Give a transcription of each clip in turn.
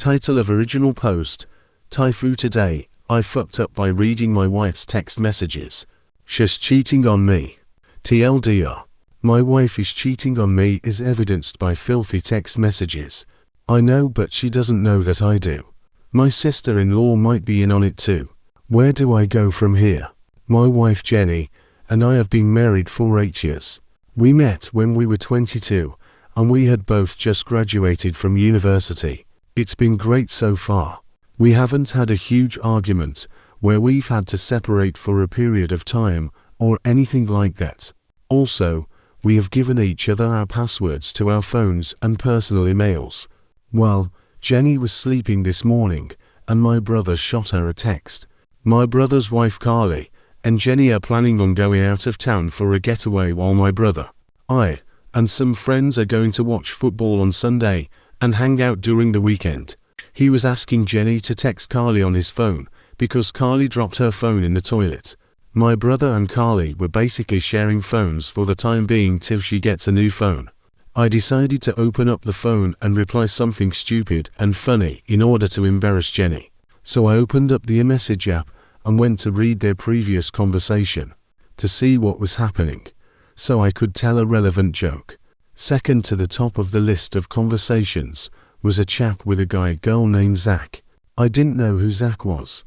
Title of original post: Typhoon today, I fucked up by reading my wife's text messages. She's cheating on me. TLDR. My wife is cheating on me is evidenced by filthy text messages. I know, but she doesn't know that I do. My sister-in-law might be in on it too. Where do I go from here? My wife Jenny and I have been married for 8 years. We met when we were 22 and we had both just graduated from university. It's been great so far. We haven't had a huge argument where we've had to separate for a period of time or anything like that. Also, we have given each other our passwords to our phones and personal emails. Well, Jenny was sleeping this morning and my brother shot her a text. My brother's wife Carly and Jenny are planning on going out of town for a getaway while my brother, I, and some friends are going to watch football on Sunday and hang out during the weekend. He was asking Jenny to text Carly on his phone because Carly dropped her phone in the toilet. My brother and Carly were basically sharing phones for the time being till she gets a new phone. I decided to open up the phone and reply something stupid and funny in order to embarrass Jenny. So I opened up the iMessage app and went to read their previous conversation to see what was happening, so I could tell a relevant joke. Second to the top of the list of conversations was a chat with a girl named Zach. I didn't know who Zach was,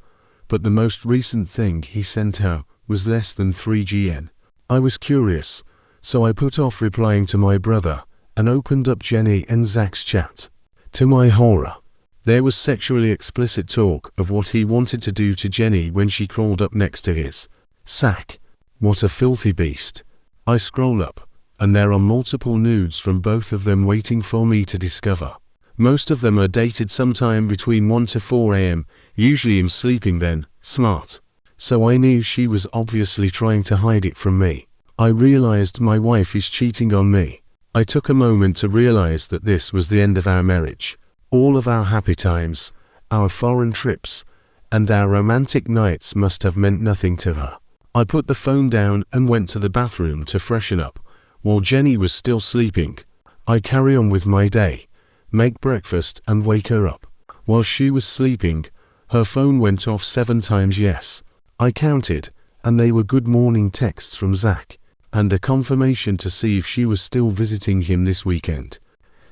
but the most recent thing he sent her was less than 3GN. I was curious, so I put off replying to my brother and opened up Jenny and Zach's chat. To my horror, there was sexually explicit talk of what he wanted to do to Jenny when she crawled up next to his sack. What a filthy beast. I scroll up, and there are multiple nudes from both of them waiting for me to discover. Most of them are dated sometime between 1 to 4 AM, usually I'm sleeping then. Smart. So I knew she was obviously trying to hide it from me. I realized my wife is cheating on me. I took a moment to realize that this was the end of our marriage. All of our happy times, our foreign trips, and our romantic nights must have meant nothing to her. I put the phone down and went to the bathroom to freshen up. While Jenny was still sleeping, I carry on with my day, make breakfast and wake her up. While she was sleeping, her phone went off 7 times. Yes, I counted, and they were good morning texts from Zach, and a confirmation to see if she was still visiting him this weekend.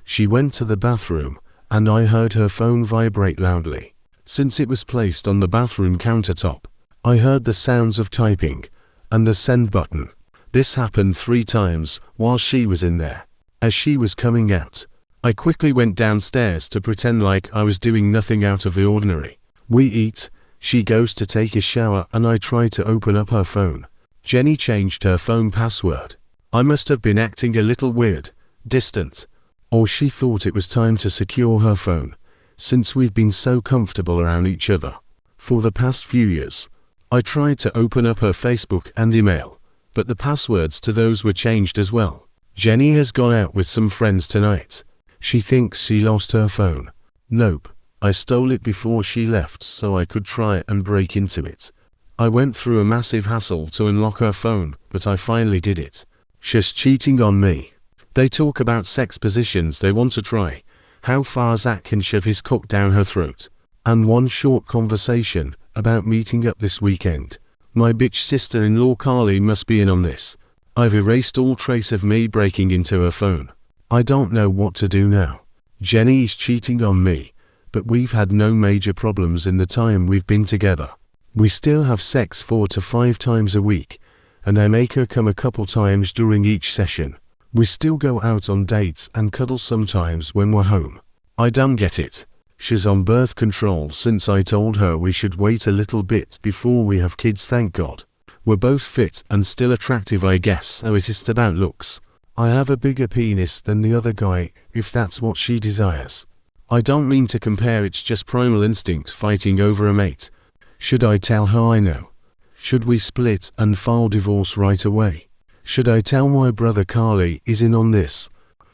She went to the bathroom, and I heard her phone vibrate loudly. Since it was placed on the bathroom countertop, I heard the sounds of typing, and the send button. This happened 3 times while she was in there. As she was coming out, I quickly went downstairs to pretend like I was doing nothing out of the ordinary. We eat, she goes to take a shower and I try to open up her phone. Jenny changed her phone password. I must have been acting a little weird, distant, or she thought it was time to secure her phone, since we've been so comfortable around each other. For the past few years, I tried to open up her Facebook and email, but the passwords to those were changed as well. Jenny has gone out with some friends tonight. She thinks she lost her phone. Nope, I stole it before she left so I could try and break into it. I went through a massive hassle to unlock her phone, but I finally did it. She's cheating on me. They talk about sex positions they want to try, how far Zach can shove his cock down her throat, and one short conversation about meeting up this weekend. My bitch sister-in-law Carly must be in on this. I've erased all trace of me breaking into her phone. I don't know what to do now. Jenny is cheating on me, but we've had no major problems in the time we've been together. We still have sex 4 to 5 times a week, and I make her come a couple times during each session. We still go out on dates and cuddle sometimes when we're home. I don't get it. She's on birth control since I told her we should wait a little bit before we have kids, thank God. We're both fit and still attractive, I guess, so it is about looks. I have a bigger penis than the other guy, if that's what she desires. I don't mean to compare, it's just primal instincts fighting over a mate. Should I tell her I know? Should we split and file divorce right away? Should I tell my brother Carly is in on this?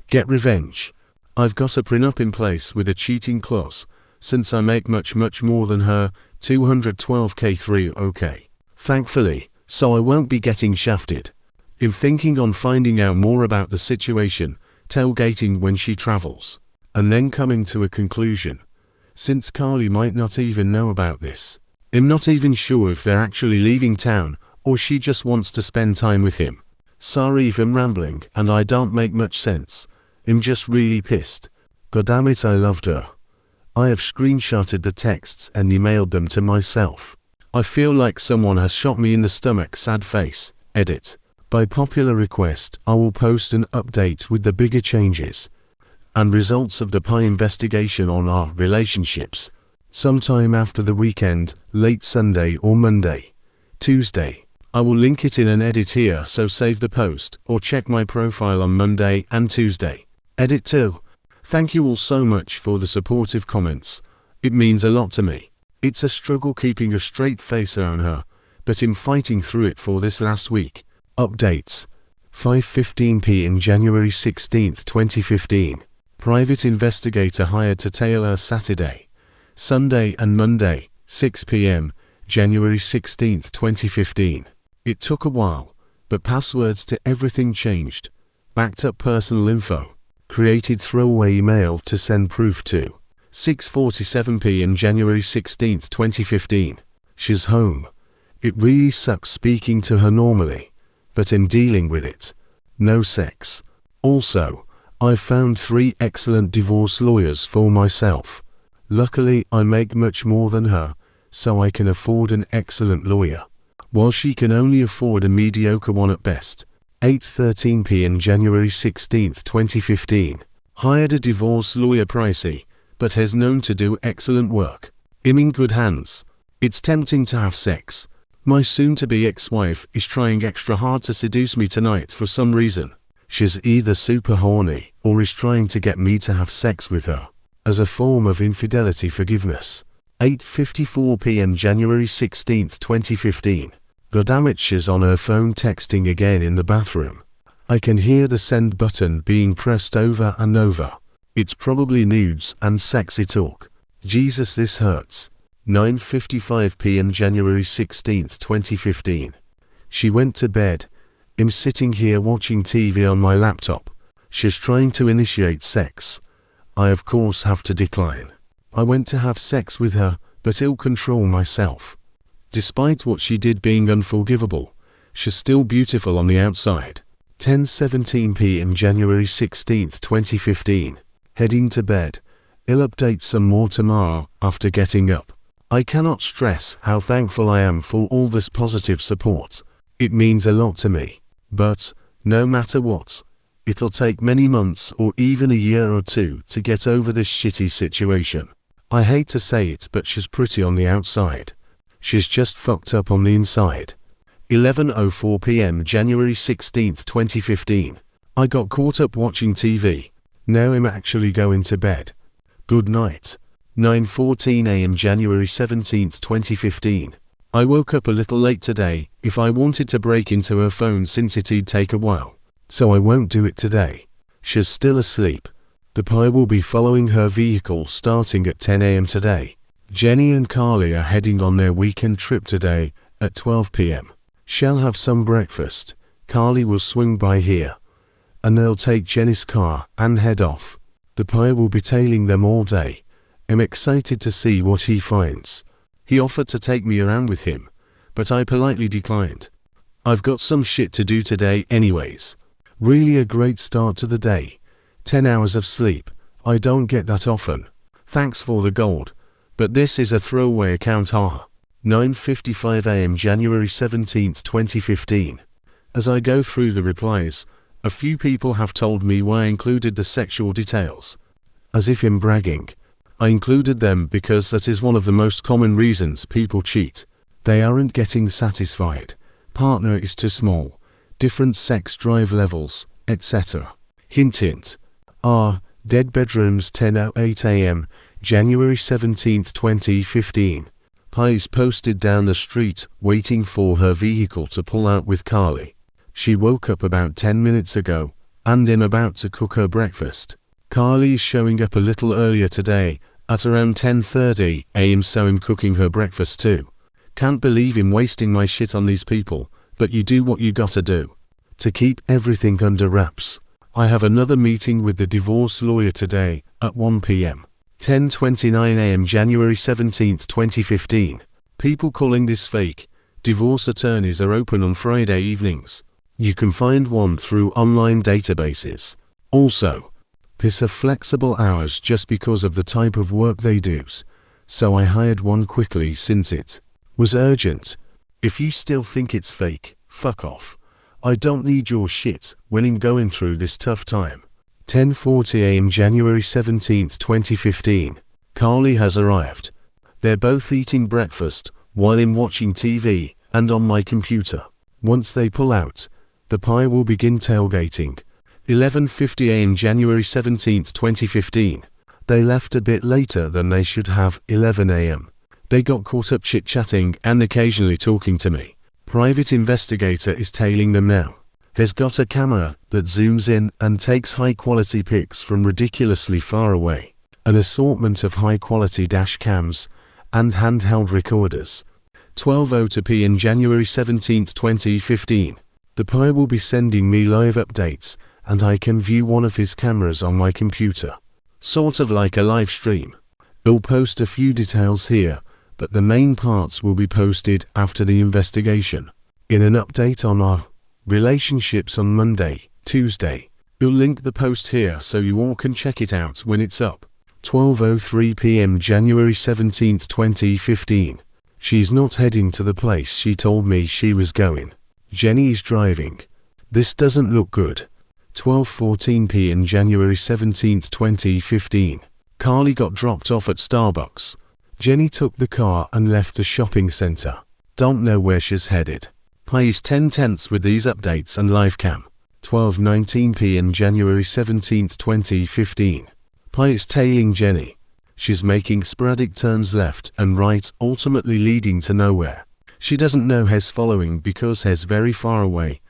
Get revenge. I've got a prenup in place with a cheating clause, since I make much more than her, 212k3 OK. Thankfully, so I won't be getting shafted. I'm thinking on finding out more about the situation, tailgating when she travels, and then coming to a conclusion. since Carly might not even know about this. I'm not even sure if they're actually leaving town, or she just wants to spend time with him. Sorry if I'm rambling and I don't make much sense. I'm just really pissed. Goddammit, I loved her. I have screenshotted the texts and emailed them to myself. I feel like someone has shot me in the stomach, sad face. Edit. By popular request, I will post an update with the bigger changes and results of the PI investigation on our relationships sometime after the weekend, late Sunday or Monday. Tuesday. I will link it in an edit here, so save the post or check my profile on Monday and Tuesday. Edit 2. Thank you all so much for the supportive comments. It means a lot to me. It's a struggle keeping a straight face around her, but I'm fighting through it for this last week. Updates. 5:15 p.m. January 16, 2015. Private investigator hired to tail her Saturday, Sunday and Monday, 6 p.m. January 16, 2015. It took a while, but passwords to everything changed. Backed up personal info. Created throwaway email to send proof to. 6:47 p.m. January 16, 2015. She's home. It really sucks speaking to her normally, but I'm dealing with it. No sex. Also, I've found 3 excellent divorce lawyers for myself. Luckily, I make much more than her, so I can afford an excellent lawyer, while she can only afford a mediocre one at best. 8:13 p.m. January 16, 2015. Hired a divorce lawyer, pricey, but has known to do excellent work. I'm in good hands. It's tempting to have sex. My soon-to-be ex-wife is trying extra hard to seduce me tonight for some reason. She's either super horny or is trying to get me to have sex with her, as a form of infidelity forgiveness. 8:54 p.m. January 16, 2015. Goddammit, she's on her phone texting again in the bathroom. I can hear the send button being pressed over and over. It's probably nudes and sexy talk. Jesus, this hurts. 9:55 p.m. January 16, 2015. She went to bed. I'm sitting here watching TV on my laptop. She's trying to initiate sex. I of course have to decline. I went to have sex with her, but ill control myself. Despite what she did being unforgivable, she's still beautiful on the outside. 10:17 p.m. January 16, 2015. Heading to bed. I'll update some more tomorrow after getting up. I cannot stress how thankful I am for all this positive support. It means a lot to me. But, no matter what, it'll take many months or even a year or 2 to get over this shitty situation. I hate to say it, but she's pretty on the outside. She's just fucked up on the inside. 11:04 p.m. January 16, 2015. I got caught up watching TV. Now I'm actually going to bed. Good night. 9:14 a.m. January 17, 2015. I woke up a little late today. If I wanted to break into her phone since it'd take a while, so I won't do it today. She's still asleep. The PI will be following her vehicle starting at 10 a.m. today. Jenny and Carly are heading on their weekend trip today at 12 p.m. Shall have some breakfast. Carly will swing by here, and they'll take Jenny's car and head off. The PI will be tailing them all day. I'm excited to see what he finds. He offered to take me around with him, but I politely declined. I've got some shit to do today anyways. Really a great start to the day. 10 hours of sleep. I don't get that often. Thanks for the gold, but this is a throwaway account, haha. 9:55 a.m. January 17, 2015. As I go through the replies, a few people have told me why I included the sexual details. As if I'm bragging. I included them because that is one of the most common reasons people cheat. They aren't getting satisfied. Partner is too small. Different sex drive levels, etc. Hint hint. Dead bedrooms. 10:08 a.m. January 17, 2015. Pies posted down the street, waiting for her vehicle to pull out with Carly. She woke up about 10 minutes ago, and I'm about to cook her breakfast. Carly is showing up a little earlier today, at around 10:30 a.m. so I'm cooking her breakfast too. Can't believe I'm wasting my shit on these people, but you do what you gotta do. To keep everything under wraps. I have another meeting with the divorce lawyer today, at 1 p.m. 10:29 a.m. January 17, 2015. People calling this fake. Divorce attorneys are open on Friday evenings. You can find one through online databases. Also, piss are flexible hours just because of the type of work they do, so I hired one quickly since it was urgent. If you still think it's fake, fuck off. I don't need your shit when I'm going through this tough time. 10:40 a.m. January 17, 2015. Carly has arrived. They're both eating breakfast while I'm watching TV and on my computer. Once they pull out, the pie will begin tailgating. 11:50 a.m. January 17, 2015. They left a bit later than they should have. 11 a.m. They got caught up chit-chatting and occasionally talking to me. Private investigator is tailing them now. Has got a camera that zooms in and takes high-quality pics from ridiculously far away. An assortment of high-quality dash cams and handheld recorders. 12:02 p.m. January 17, 2015. The pie will be sending me live updates and I can view one of his cameras on my computer. Sort of like a live stream. He'll post a few details here, but the main parts will be posted after the investigation. In an update on our relationships on Monday, Tuesday. We'll link the post here so you all can check it out when it's up. 12:03 p.m. January 17, 2015. She's not heading to the place she told me she was going. Jenny's driving. This doesn't look good. 12:14 p.m. January 17, 2015. Carly got dropped off at Starbucks. Jenny took the car and left the shopping center. Don't know where she's headed. Plays 10/10 with these updates and live cam. 12:19 p.m. January 17, 2015. Plays tailing Jenny. She's making sporadic turns left and right, ultimately leading to nowhere. She doesn't know Hes following because Hes very far away.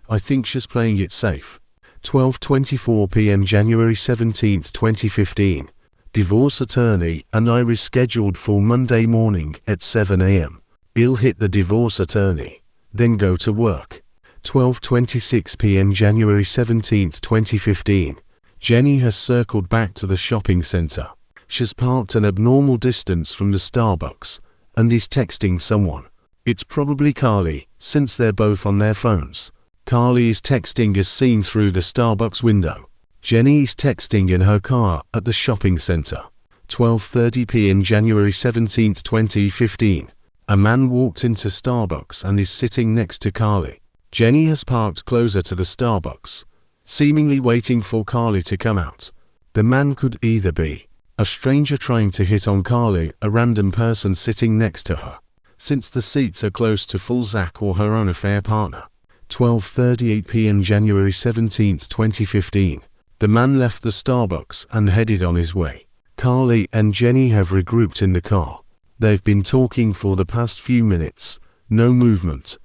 I think she's playing it safe. 12:24 p.m. January 17, 2015. Divorce attorney and I rescheduled for Monday morning at 7 a.m. He'll hit the divorce attorney, then go to work. 12:26 p.m. January 17, 2015. Jenny has circled back to the shopping center. She's parked an abnormal distance from the Starbucks and is texting someone. It's probably Carly, since they're both on their phones. Carly is texting as seen through the Starbucks window. Jenny is texting in her car at the shopping center. 12:30 p.m. January 17, 2015. A man walked into Starbucks and is sitting next to Carly. Jenny has parked closer to the Starbucks, seemingly waiting for Carly to come out. The man could either be a stranger trying to hit on Carly, a random person sitting next to her, since the seats are close to full Zach, or her own affair partner. 12:38 p.m. January 17, 2015. The man left the Starbucks and headed on his way. Carly and Jenny have regrouped in the car. They've been talking for the past few minutes. No movement.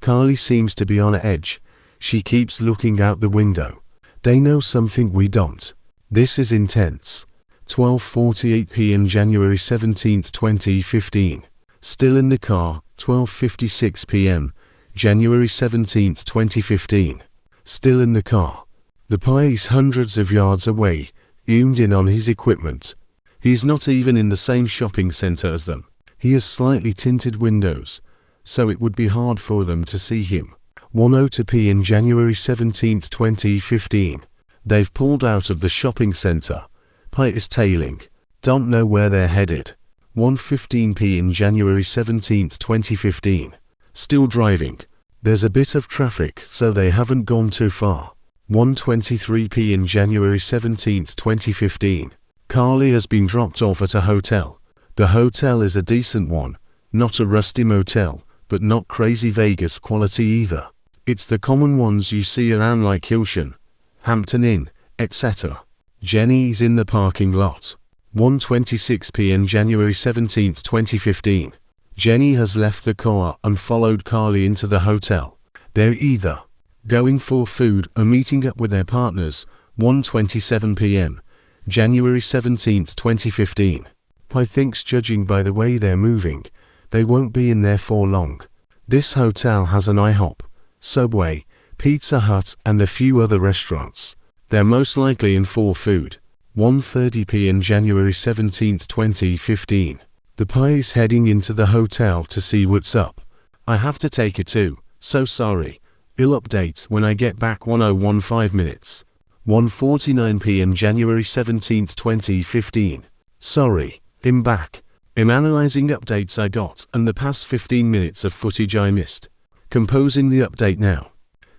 Carly seems to be on edge. She keeps looking out the window. They know something we don't. This is intense. 12:48 p.m. January 17, 2015. Still in the car. 12:56 p.m. January 17, 2015. Still in the car. The pie is hundreds of yards away, zoomed in on his equipment. He's not even in the same shopping center as them. He has slightly tinted windows, so it would be hard for them to see him. 1:02 p.m. January 17, 2015. They've pulled out of the shopping center. Pie is tailing. Don't know where they're headed. 1:15 p.m. January 17, 2015. Still driving. There's a bit of traffic, so they haven't gone too far. 1:23 p.m. January 17, 2015. Carly has been dropped off at a hotel. The hotel is a decent one, not a rusty motel, but not crazy Vegas quality either. It's the common ones you see around like Hilton, Hampton Inn, etc. Jenny's in the parking lot. 1:26 p.m. January 17, 2015. Jenny has left the car and followed Carly into the hotel. They're either going for food or meeting up with their partners. 1:27 p.m. January 17, 2015. I thinks, judging by the way they're moving, they won't be in there for long. This hotel has an IHOP, Subway, Pizza Hut and a few other restaurants. They're most likely in for food. 1:30 p.m. January 17, 2015. The pie is heading into the hotel to see what's up. I have to take it too, so sorry. I'll update when I get back. 1015 minutes. 1:49 p.m. January 17, 2015. Sorry, I'm back. I'm analyzing updates I got and the past 15 minutes of footage I missed. Composing the update now.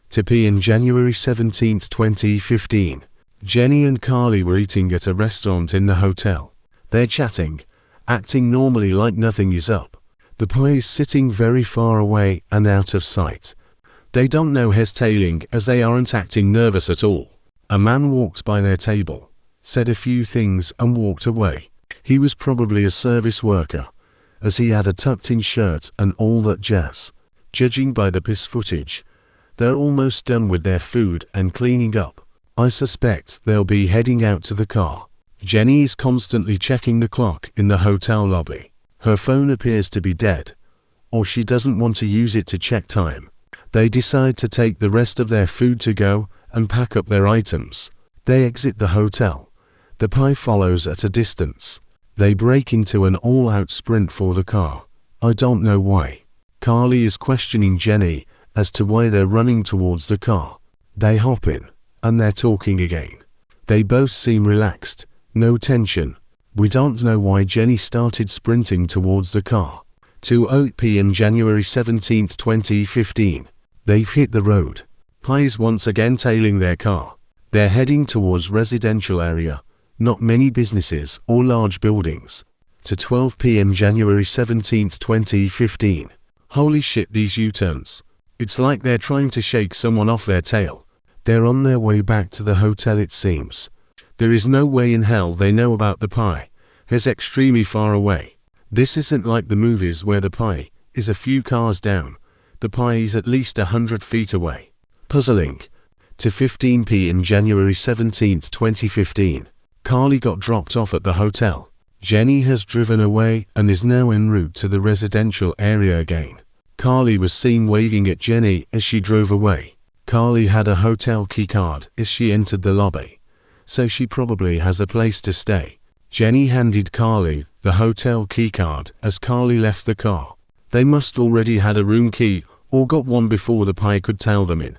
2 p.m. January 17, 2015. Jenny and Carly were eating at a restaurant in the hotel. They're chatting, acting normally like nothing is up. The pie is sitting very far away and out of sight. They don't know he's tailing as they aren't acting nervous at all. A man walked by their table, said a few things and walked away. He was probably a service worker, as he had a tucked-in shirt and all that jazz. Judging by the piss footage, they're almost done with their food and cleaning up. I suspect they'll be heading out to the car. Jenny is constantly checking the clock in the hotel lobby. Her phone appears to be dead, or she doesn't want to use it to check time. They decide to take the rest of their food to go and pack up their items. They exit the hotel. The pie follows at a distance. They break into an all-out sprint for the car. I don't know why. Carly is questioning Jenny as to why they're running towards the car. They hop in, and they're talking again. They both seem relaxed, no tension. We don't know why Jenny started sprinting towards the car. 2:08 p.m. January 17, 2015. They've hit the road. Pie is once again tailing their car. They're heading towards residential area, not many businesses or large buildings. 12 p.m. January 17, 2015. Holy shit, these U-turns. It's like they're trying to shake someone off their tail. They're on their way back to the hotel it seems. There is no way in hell they know about the pie. It's extremely far away. This isn't like the movies where the pie is a few cars down. The pie is at least 100 feet away. Puzzling. 2:15 p.m. January 17, 2015. Carly got dropped off at the hotel. Jenny has driven away and is now en route to the residential area again. Carly was seen waving at Jenny as she drove away. Carly had a hotel keycard as she entered the lobby, so she probably has a place to stay. Jenny handed Carly the hotel keycard as Carly left the car. They must already had a room key or got one before the pie could tail them in,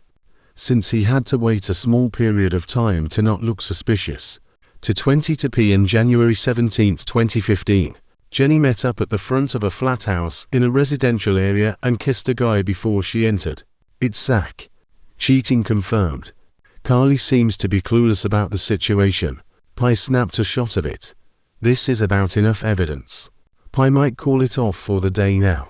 since he had to wait a small period of time to not look suspicious. 2:22 p.m. January 17, 2015. Jenny met up at the front of a flat house in a residential area and kissed a guy before she entered. It's Zach. Cheating confirmed. Carly seems to be clueless about the situation. Pie snapped a shot of it. This is about enough evidence. Pie might call it off for the day now.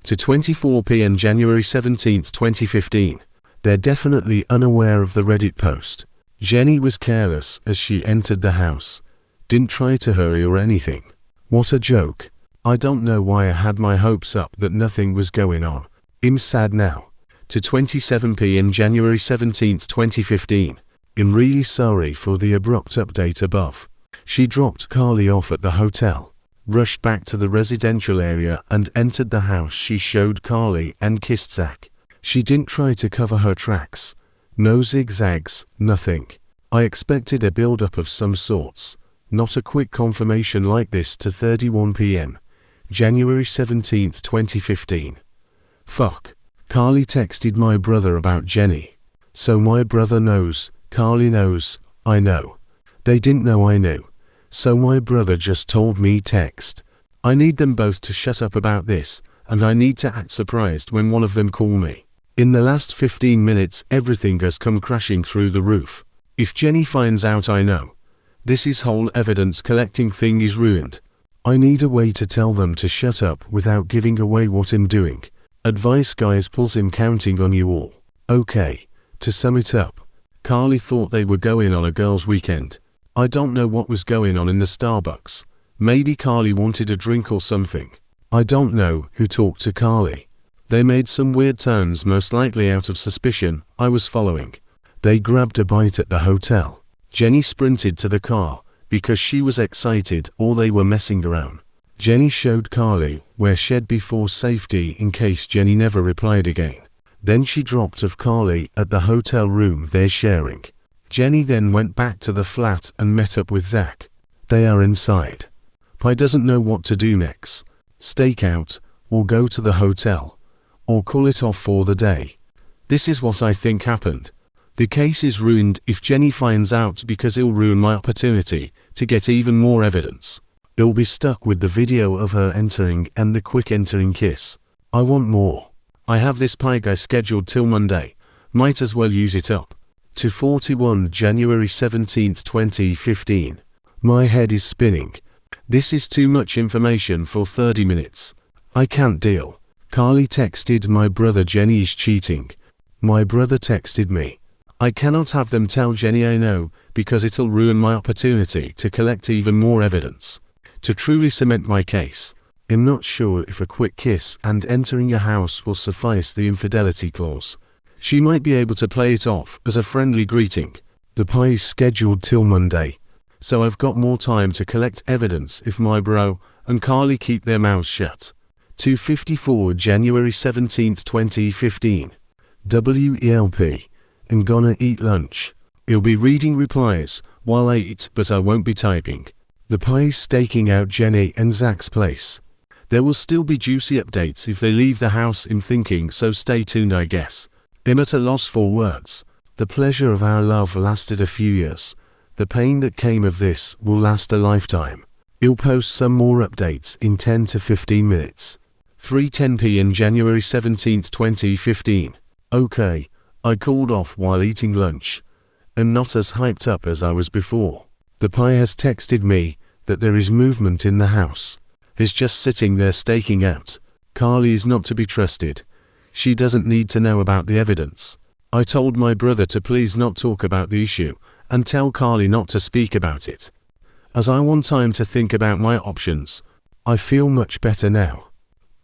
2:24 p.m. January 17, 2015. They're definitely unaware of the Reddit post. Jenny was careless as she entered the house. Didn't try to hurry or anything. What a joke. I don't know why I had my hopes up that nothing was going on. I'm sad now. 2:27 p.m. January 17, 2015. I'm really sorry for the abrupt update above. She dropped Carly off at the hotel, rushed back to the residential area and entered the house. She showed Carly and kissed Zach. She didn't try to cover her tracks. No zigzags, nothing. I expected a build-up of some sorts, not a quick confirmation like this. 2:31 p.m. January 17, 2015. Fuck. Carly texted my brother about Jenny. So my brother knows, Carly knows, I know. They didn't know I knew. So my brother just told me text. I need them both to shut up about this, and I need to act surprised when one of them call me. In the last 15 minutes everything has come crashing through the roof. If Jenny finds out I know, this whole evidence collecting thing is ruined. I need a way to tell them to shut up without giving away what I'm doing. Advice guys, pulls him counting on you all. Okay, to sum it up, Carly thought they were going on a girls' weekend. I don't know what was going on in the Starbucks. Maybe Carly wanted a drink or something. I don't know who talked to Carly. They made some weird turns, most likely out of suspicion I was following. They grabbed a bite at the hotel. Jenny sprinted to the car because she was excited, or they were messing around. Jenny showed Carly where she'd be for safety in case Jenny never replied again. Then she dropped off Carly at the hotel room they're sharing. Jenny then went back to the flat and met up with Zach. They are inside. Pi doesn't know what to do next. Stake out, or go to the hotel, or call it off for the day. This is what I think happened. The case is ruined if Jenny finds out because it'll ruin my opportunity to get even more evidence. It'll be stuck with the video of her entering and the quick entering kiss. I want more. I have this Pi guy scheduled till Monday. Might as well use it up. 2:41 January 17th 2015. My head is spinning. This is too much information for 30 minutes. I can't deal. Carly texted my brother Jenny is cheating. My brother texted me. I cannot have them tell Jenny I know because it'll ruin my opportunity to collect even more evidence. To truly cement my case, I'm not sure if a quick kiss and entering a house will suffice the infidelity clause. She might be able to play it off as a friendly greeting. The Pi is scheduled till Monday, so I've got more time to collect evidence if my bro and Carly keep their mouths shut. 2:54 January 17th 2015. WELP. I'm gonna eat lunch. I'll be reading replies while I eat, but I won't be typing. The Pi is staking out Jenny and Zach's place. There will still be juicy updates if they leave the house, I'm thinking, so stay tuned I guess. I'm at a loss for words. The pleasure of our love lasted a few years. The pain that came of this will last a lifetime. I'll post some more updates in 10 to 15 minutes. 3:10 p.m. January 17th 2015. Okay. I called off while eating lunch. I'm not as hyped up as I was before. The Pi has texted me that there is movement in the house. He's just sitting there staking out. Carly is not to be trusted. She doesn't need to know about the evidence. I told my brother to please not talk about the issue and tell Carly not to speak about it. As I want time to think about my options, I feel much better now.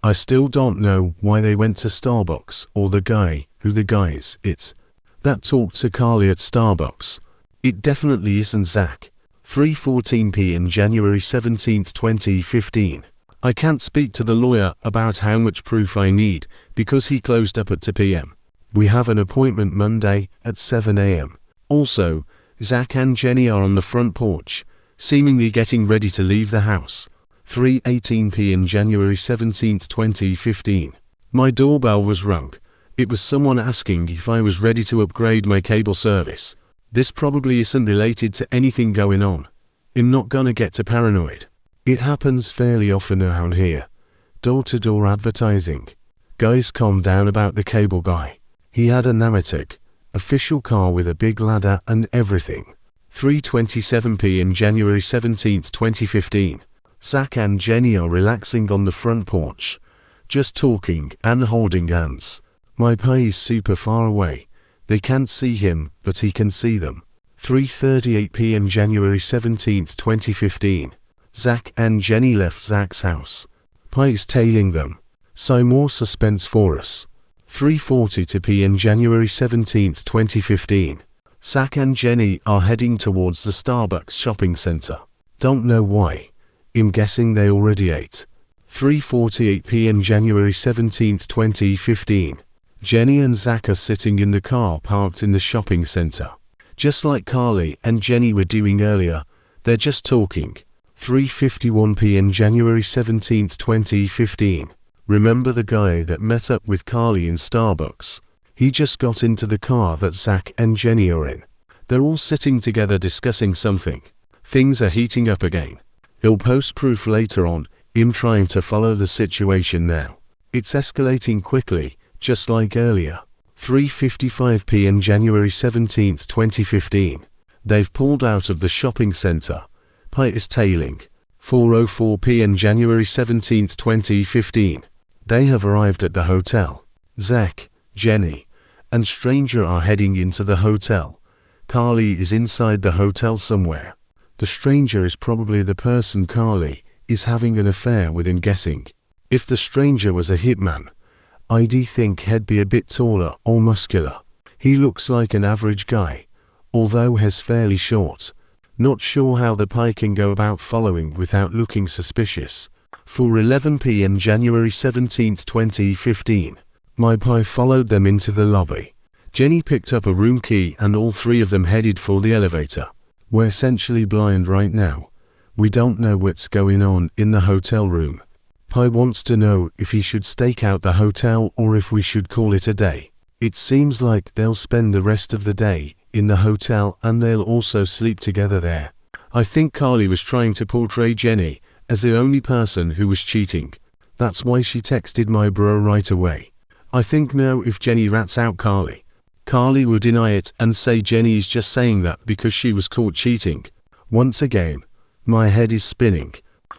I still don't know why they went to Starbucks or the guy that talked to Carly at Starbucks. It definitely isn't Zach. 3:14 p.m. January 17th 2015. I can't speak to the lawyer about how much proof I need because he closed up at 2 p.m. We have an appointment Monday at 7 a.m. Also, Zach and Jenny are on the front porch, seemingly getting ready to leave the house. 3:18 p.m. January 17th 2015. My doorbell was rung. It was someone asking if I was ready to upgrade my cable service. This probably isn't related to anything going on. I'm not gonna get too paranoid. It happens fairly often around here. Door-to-door advertising. Guys, calm down about the cable guy. He had a Namatic, official car with a big ladder and everything. 3:27 p.m. January 17th 2015. Zach and Jenny are relaxing on the front porch, just talking and holding hands. My Pi is super far away. They can't see him, but he can see them. 3:38 p.m. January 17th 2015. Zach and Jenny left Zach's house. Pi is tailing them. So more suspense for us. 3:42 p.m. January 17th 2015. Zach and Jenny are heading towards the Starbucks shopping center. Don't know why. I'm guessing they already ate. 3:48 p.m. January 17th 2015. Jenny and Zach are sitting in the car parked in the shopping center. Just like Carly and Jenny were doing earlier, they're just talking. 3:51 p.m. January 17th 2015. Remember the guy that met up with Carly in Starbucks? He just got into the car that Zach and Jenny are in. They're all sitting together discussing something. Things are heating up again. He'll post proof later on. I'm trying to follow the situation now. It's escalating quickly, just like earlier. 3:55 p.m. January 17th 2015. They've pulled out of the shopping center. Pi is tailing. 4:04 p.m. January 17th 2015. They have arrived at the hotel. Zach, Jenny, and stranger are heading into the hotel. Carly is inside the hotel somewhere. The stranger is probably the person Carly is having an affair with, I'm guessing. If the stranger was a hitman, I'd think he'd be a bit taller or muscular. He looks like an average guy, although he's fairly short. Not sure how the Pi can go about following without looking suspicious. 4:11 p.m. January 17th 2015. My Pi followed them into the lobby. Jenny picked up a room key and all three of them headed for the elevator. We're essentially blind right now. We don't know what's going on in the hotel room. Pi wants to know if he should stake out the hotel or if we should call it a day. It seems like they'll spend the rest of the day in the hotel and they'll also sleep together there. I think Carly was trying to portray Jenny as the only person who was cheating. That's why she texted my bro right away. I think now if Jenny rats out Carly, Carly will deny it and say Jenny is just saying that because she was caught cheating. Once again, my head is spinning.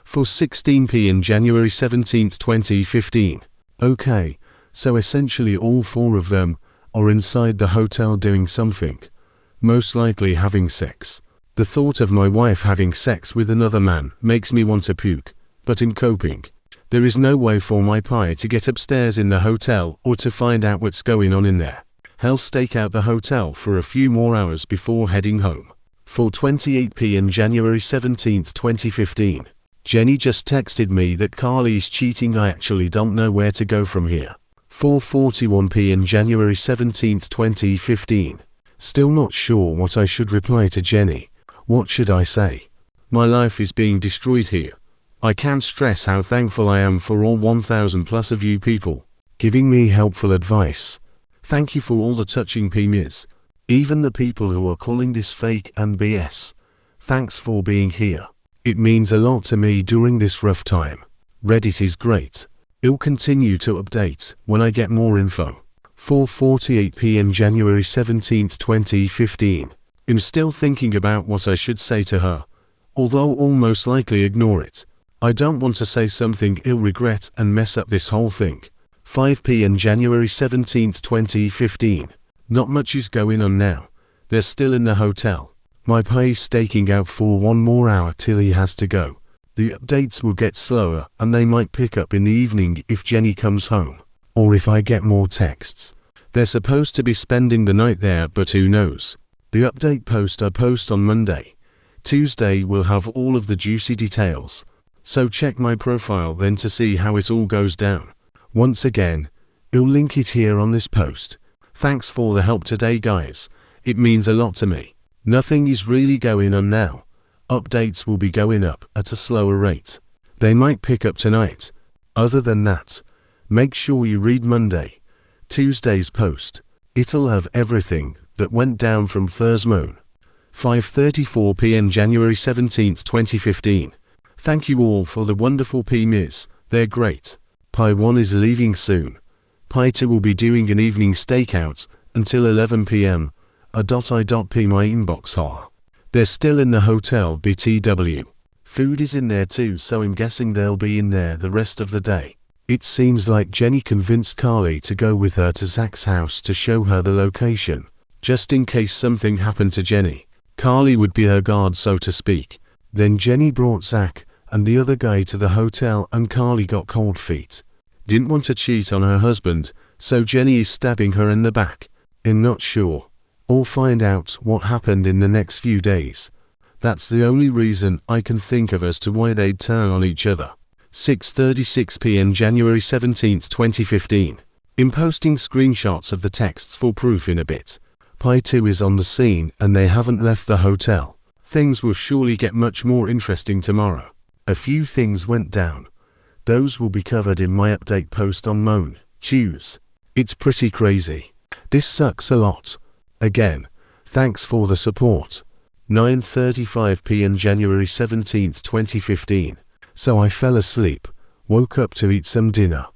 4:16 p.m. January 17, 2015. Okay, so essentially all four of them are inside the hotel doing something. Most likely having sex. The thought of my wife having sex with another man makes me want to puke, but in coping, there is no way for my Pi to get upstairs in the hotel or to find out what's going on in there. He'll stake out the hotel for a few more hours before heading home. 4:28 p.m. January 17, 2015. Jenny just texted me that Carly is cheating. I actually don't know where to go from here. 4:41 p.m. January 17, 2015. Still not sure what I should reply to Jenny. What should I say? My life is being destroyed here. I can't stress how thankful I am for all 1,000 plus of you people giving me helpful advice. Thank you for all the touching PMs. Even the people who are calling this fake and BS. Thanks for being here. It means a lot to me during this rough time. Reddit is great. It'll continue to update when I get more info. 4:48 p.m. January 17, 2015. I'm still thinking about what I should say to her, although I'll most likely ignore it. I don't want to say something I'll regret and mess up this whole thing. 5 p.m. January 17, 2015. Not much is going on now. They're still in the hotel. My Pi is staking out for one more hour till he has to go. The updates will get slower and they might pick up in the evening if Jenny comes home. Or if I get more texts. They're supposed to be spending the night there, but who knows. The update post I post on Monday. Tuesday will have all of the juicy details. So check my profile then to see how it all goes down. Once again, I'll link it here on this post. Thanks for the help today guys. It means a lot to me. Nothing is really going on now. Updates will be going up at a slower rate. They might pick up tonight. Other than that, make sure you read Monday, Tuesday's post. It'll have everything that went down from Thursday. 5:34 p.m. January 17, 2015. Thank you all for the wonderful PMs. They're great. Pi 1 is leaving soon. Pi 2 will be doing an evening stakeout until 11 p.m. .I.P my inbox are. They're still in the hotel BTW. Food is in there too, so I'm guessing they'll be in there the rest of the day. It seems like Jenny convinced Carly to go with her to Zach's house to show her the location. Just in case something happened to Jenny. Carly would be her guard, so to speak. Then Jenny brought Zach and the other guy to the hotel and Carly got cold feet. Didn't want to cheat on her husband, so Jenny is stabbing her in the back. I'm not sure. I'll find out what happened in the next few days. That's the only reason I can think of as to why they'd turn on each other. 6:36 p.m. January 17, 2015. I'm posting screenshots of the texts for proof in a bit. Pi 2 is on the scene and they haven't left the hotel. Things will surely get much more interesting tomorrow. A few things went down. Those will be covered in my update post on Tuesday. It's pretty crazy. This sucks a lot. Again, thanks for the support. 9:35 p.m. January 17, 2015. So I fell asleep, woke up to eat some dinner,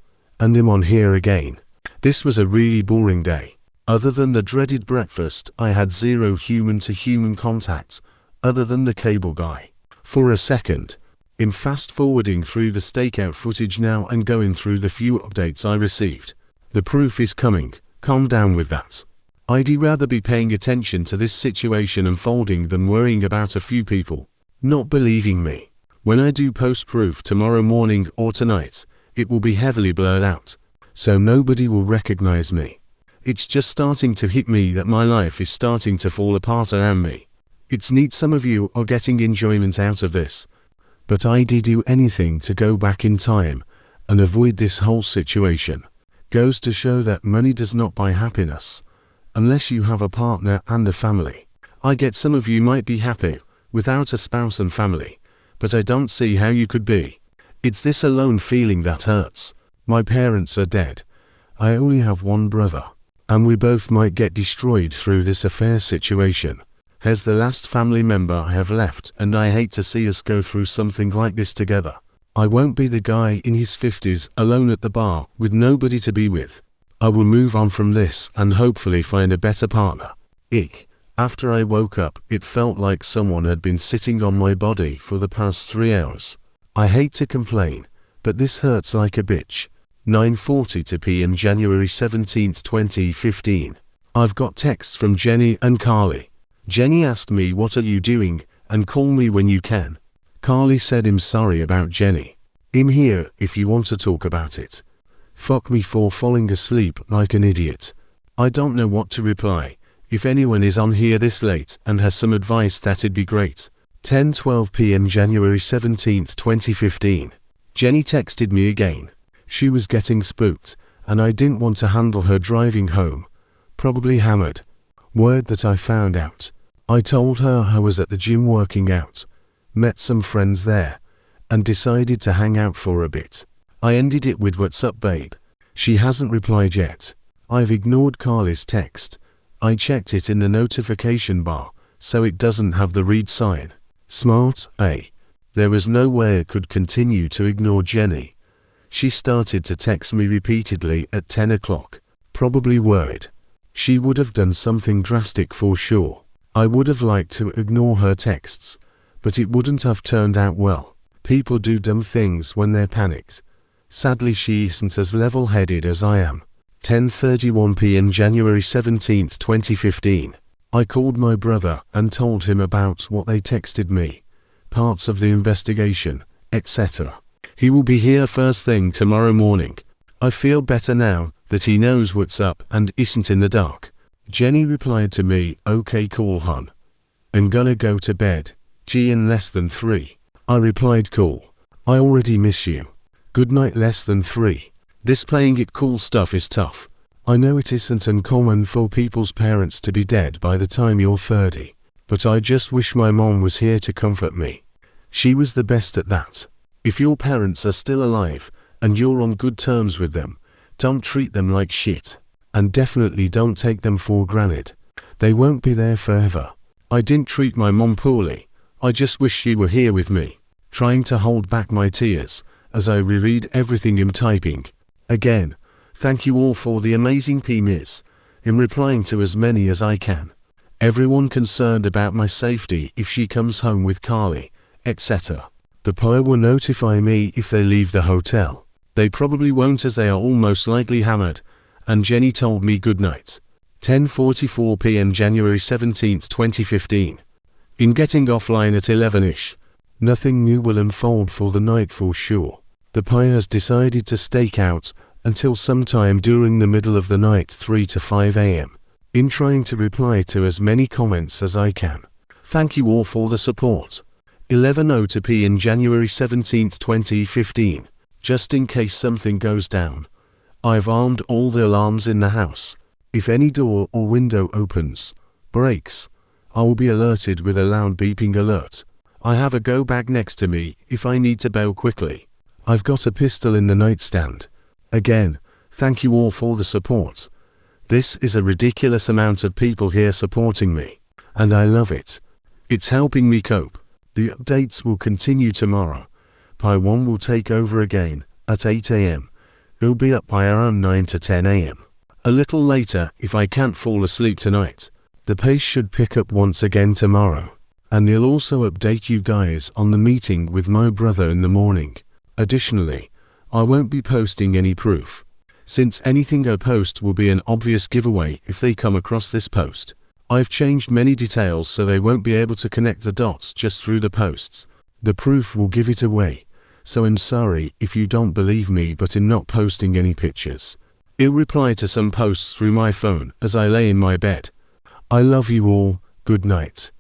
and I'm on here again. This was a really boring day. Other than the dreaded breakfast, I had zero human-to-human contacts, other than the cable guy. For a second, I'm fast-forwarding through the stakeout footage now and going through the few updates I received. The proof is coming, calm down with that. I'd rather be paying attention to this situation unfolding than worrying about a few people not believing me. When I do post proof tomorrow morning or tonight, it will be heavily blurred out, so nobody will recognize me. It's just starting to hit me that my life is starting to fall apart around me. It's neat some of you are getting enjoyment out of this, but I'd do anything to go back in time and avoid this whole situation. Goes to show that money does not buy happiness, unless you have a partner and a family. I get some of you might be happy without a spouse and family, but I don't see how you could be. It's this alone feeling that hurts. My parents are dead. I only have one brother, and we both might get destroyed through this affair situation. He's the last family member I have left, and I hate to see us go through something like this together. I won't be the guy in his 50s alone at the bar with nobody to be with. I will move on from this and hopefully find a better partner. Ick. After I woke up, it felt like someone had been sitting on my body for the past 3 hours. I hate to complain, but this hurts like a bitch. 9:42 p.m. January 17, 2015. I've got texts from Jenny and Carly. Jenny asked me what are you doing, and call me when you can. Carly said I'm sorry about Jenny. I'm here if you want to talk about it. Fuck me for falling asleep like an idiot. I don't know what to reply. If anyone is on here this late and has some advice, that'd be great. 10:12 p.m. January 17, 2015. Jenny texted me again. She was getting spooked, and I didn't want to handle her driving home. Probably hammered. Word that I found out. I told her I was at the gym working out, met some friends there, and decided to hang out for a bit. I ended it with "What's up, babe?" She hasn't replied yet. I've ignored Carly's text. I checked it in the notification bar, so it doesn't have the read sign. Smart, eh? There was no way I could continue to ignore Jenny. She started to text me repeatedly at 10 o'clock, probably worried. She would have done something drastic for sure. I would have liked to ignore her texts, but it wouldn't have turned out well. People do dumb things when they're panicked. Sadly, she isn't as level-headed as I am. 10:31 p.m. January 17, 2015. I called my brother and told him about what they texted me, parts of the investigation, etc. He will be here first thing tomorrow morning. I feel better now that he knows what's up and isn't in the dark. Jenny replied to me, "Okay, cool, hon. I'm gonna go to bed. G in less than 3. I replied, "Cool. I already miss you. Good night, less than 3. This playing it cool stuff is tough. I know it isn't uncommon for people's parents to be dead by the time you're 30, but I just wish my mom was here to comfort me. She was the best at that. If your parents are still alive and you're on good terms with them, don't treat them like shit, and definitely don't take them for granted. They won't be there forever. I didn't treat my mom poorly. I just wish she were here with me." Trying to hold back my tears as I reread everything I'm typing. Again, thank you all for the amazing PMs. I'm replying to as many as I can. Everyone concerned about my safety if she comes home with Carly, etc. The PI will notify me if they leave the hotel. They probably won't, as they are almost likely hammered. And Jenny told me good night. 10:44 p.m. January 17, 2015. In getting offline at 11ish. Nothing new will unfold for the night for sure. The PI has decided to stake out until sometime during the middle of the night, 3 to 5 a.m. in trying to reply to as many comments as I can. Thank you all for the support. 11:02 p.m. January 17, 2015. Just in case something goes down, I've armed all the alarms in the house. If any door or window opens, breaks, I will be alerted with a loud beeping alert. I have a go bag next to me if I need to bail quickly. I've got a pistol in the nightstand. Again, thank you all for the support. This is a ridiculous amount of people here supporting me, and I love it. It's helping me cope. The updates will continue tomorrow. Pi 1 will take over again at 8 a.m. It'll be up by around 9 to 10 a.m. A little later if I can't fall asleep tonight. The pace should pick up once again tomorrow, and he'll also update you guys on the meeting with my brother in the morning. Additionally, I won't be posting any proof, since anything I post will be an obvious giveaway if they come across this post. I've changed many details so they won't be able to connect the dots just through the posts. The proof will give it away, so I'm sorry if you don't believe me, but I'm not posting any pictures. I'll reply to some posts through my phone as I lay in my bed. I love you all. Good night.